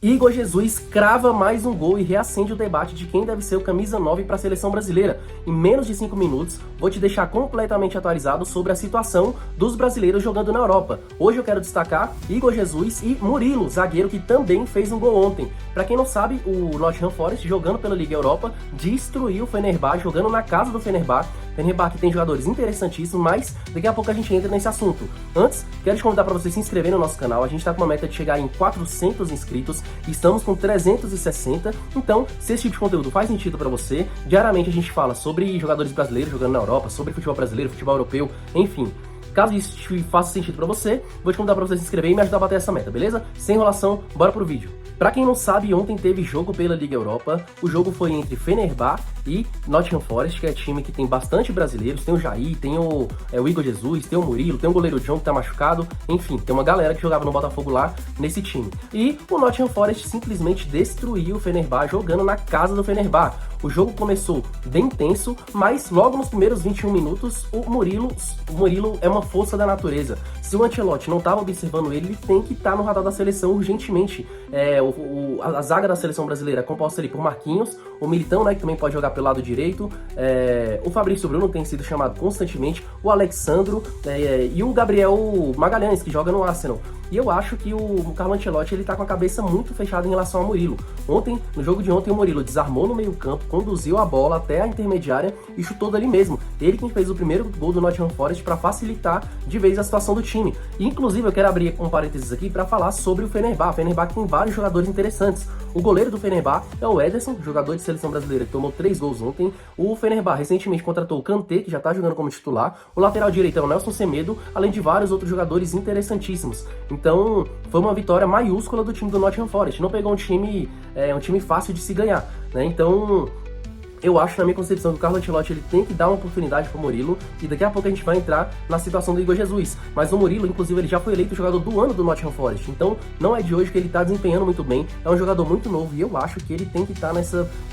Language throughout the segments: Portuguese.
Igor Jesus crava mais um gol e reacende o debate de quem deve ser o camisa 9 para a seleção brasileira. Em menos de 5 minutos, vou te deixar completamente atualizado sobre a situação dos brasileiros jogando na Europa. Hoje eu quero destacar Igor Jesus e Murilo, zagueiro que também fez um gol ontem. Para quem não sabe, o Nottingham Forest, jogando pela Liga Europa, destruiu o Fenerbahçe, jogando na casa do Fenerbahçe. Fenerbahçe tem jogadores interessantíssimos, mas daqui a pouco a gente entra nesse assunto. Antes, quero te convidar para você se inscrever no nosso canal. A gente está com uma meta de chegar em 400 inscritos. Estamos com 360, então se esse tipo de conteúdo faz sentido para você, diariamente a gente fala sobre jogadores brasileiros jogando na Europa, sobre futebol brasileiro, futebol europeu, enfim. Caso isso faça sentido pra você, vou te convidar pra você se inscrever e me ajudar a bater essa meta, beleza? Sem enrolação, bora pro vídeo. Pra quem não sabe, ontem teve jogo pela Liga Europa. O jogo foi entre Fenerbahçe e Nottingham Forest, que é time que tem bastante brasileiros. Tem o Jair, tem o Igor Jesus, tem o Murilo, tem o goleiro John que tá machucado. Enfim, tem uma galera que jogava no Botafogo lá nesse time. E o Nottingham Forest simplesmente destruiu o Fenerbahçe jogando na casa do Fenerbahçe. O jogo começou bem tenso, mas logo nos primeiros 21 minutos, o Murilo é uma força da natureza. Se o Ancelotti não estava observando ele tem que estar no radar da seleção urgentemente. A zaga da seleção brasileira é composta ali por Marquinhos, o Militão, né, que também pode jogar pelo lado direito, o Fabrício Bruno tem sido chamado constantemente, o Alexandro e o Gabriel Magalhães, que joga no Arsenal. E eu acho que o Carlo Ancelotti ele tá com a cabeça muito fechada em relação ao Murilo. No jogo de ontem, o Murilo desarmou no meio-campo, conduziu a bola até a intermediária e chutou dali mesmo. Ele quem fez o primeiro gol do Nottingham Forest para facilitar de vez a situação do time. E, inclusive, eu quero abrir um parênteses aqui para falar sobre o Fenerbahçe. O Fenerbahçe tem vários jogadores interessantes. O goleiro do Fenerbahçe é o Ederson, jogador de seleção brasileira que tomou 3 gols ontem. O Fenerbahçe recentemente contratou o Kanté, que já tá jogando como titular. O lateral direito é o Nelson Semedo, além de vários outros jogadores interessantíssimos. Então, foi uma vitória maiúscula do time do Nottingham Forest. Não pegou um time fácil de se ganhar, né? Então, eu acho, na minha concepção, que o Carlo Ancelotti ele tem que dar uma oportunidade pro Murilo, e daqui a pouco a gente vai entrar na situação do Igor Jesus. Mas o Murilo, inclusive, ele já foi eleito jogador do ano do Nottingham Forest, então não é de hoje que ele tá desempenhando muito bem, é um jogador muito novo, e eu acho que ele tem que estar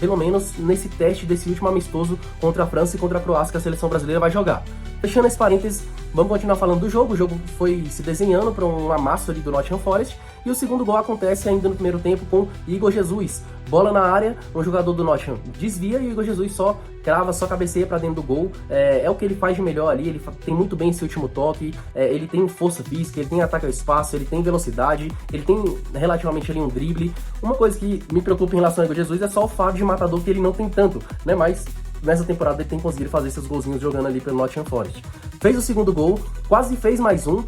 pelo menos nesse teste desse último amistoso contra a França e contra a Croácia que a seleção brasileira vai jogar. Fechando esse parênteses, vamos continuar falando do jogo. O jogo foi se desenhando para um amasso ali do Nottingham Forest, e o segundo gol acontece ainda no primeiro tempo com Igor Jesus. Bola na área, um jogador do Nottingham desvia e o Igor Jesus só crava, só cabeceia para dentro do gol. É o que ele faz de melhor ali, ele tem muito bem esse último toque, ele tem força física, ele tem ataque ao espaço, ele tem velocidade, ele tem relativamente ali um drible. Uma coisa que me preocupa em relação ao Igor Jesus é só o fato de matador, que ele não tem tanto, né? Mas nessa temporada ele tem conseguido fazer esses golzinhos jogando ali pelo Nottingham Forest. Fez o segundo gol, quase fez mais um,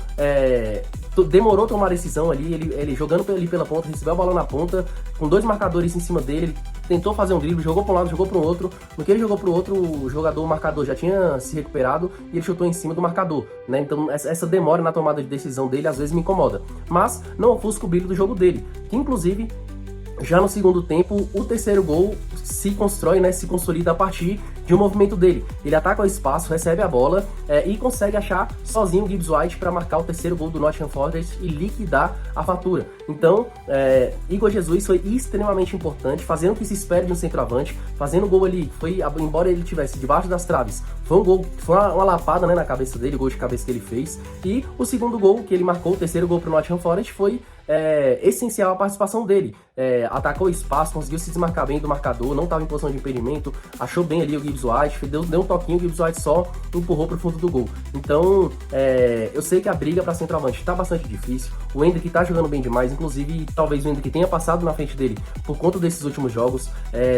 demorou a tomar a decisão ali, ele jogando ali pela ponta, recebeu a bola na ponta, com 2 marcadores em cima dele, ele tentou fazer um drible, jogou para um lado, jogou para o outro. No que ele jogou para o outro, o marcador já tinha se recuperado e ele chutou em cima do marcador, né? Então essa demora na tomada de decisão dele às vezes me incomoda, mas não ofusca o brilho do jogo dele, que inclusive já no segundo tempo, o terceiro gol se constrói, né, se consolida a partir de um movimento dele. Ele ataca o espaço, recebe a bola e consegue achar sozinho o Gibbs White para marcar o terceiro gol do Nottingham Forest e liquidar a fatura. Então, Igor Jesus foi extremamente importante, fazendo o que se espera de um centroavante, fazendo o gol ali, embora ele estivesse debaixo das traves, foi um gol, foi uma lapada, né, na cabeça dele, o gol de cabeça que ele fez. E o segundo gol que ele marcou, o terceiro gol para o Nottingham Forest, foi essencial a participação dele. Atacou o espaço, conseguiu se desmarcar bem do marcador, não estava em posição de impedimento, achou bem ali o Gibbs White, deu um toquinho, o Gibbs White só empurrou para o fundo do gol. Então, eu sei que a briga para centroavante está bastante difícil, o Endrick está jogando bem demais, inclusive talvez o Endrick tenha passado na frente dele por conta desses últimos jogos.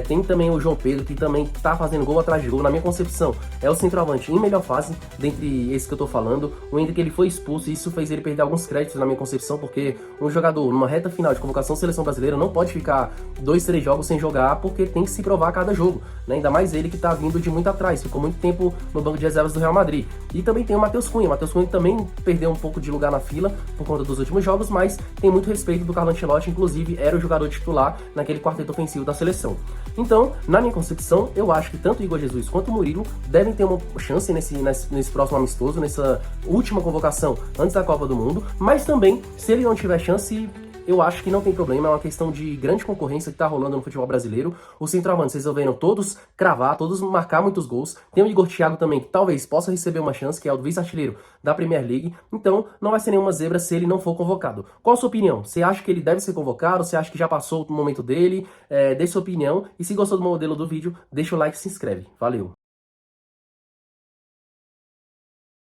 Tem também o João Pedro, que também está fazendo gol atrás de gol. Na minha concepção, é o centroavante em melhor fase, dentre esses que eu tô falando. O Endrick ele foi expulso e isso fez ele perder alguns créditos na minha concepção, porque um jogador numa reta final de convocação seleção brasileira não pode ficar 2, 3 jogos sem jogar, porque tem que se provar a cada jogo, né? Ainda mais ele que tá vindo de muito atrás, ficou muito tempo no banco de reservas do Real Madrid. E também tem o Matheus Cunha. Também perdeu um pouco de lugar na fila por conta dos últimos jogos, mas tem muito respeito do Carlo Ancelotti, inclusive era o jogador titular naquele quarteto ofensivo da seleção. Então, na minha concepção, eu acho que tanto o Igor Jesus quanto o Murilo devem ter uma chance nesse próximo amistoso, nessa última convocação antes da Copa do Mundo, mas também, se ele não tiver chance, eu acho que não tem problema, é uma questão de grande concorrência que tá rolando no futebol brasileiro. Os centroavantes resolveram todos cravar, todos marcar muitos gols. Tem o Igor Thiago também, que talvez possa receber uma chance, que é o vice-artilheiro da Premier League. Então, não vai ser nenhuma zebra se ele não for convocado. Qual a sua opinião? Você acha que ele deve ser convocado? Você acha que já passou o momento dele? Deixe sua opinião. E se gostou do modelo do vídeo, deixa o like e se inscreve. Valeu!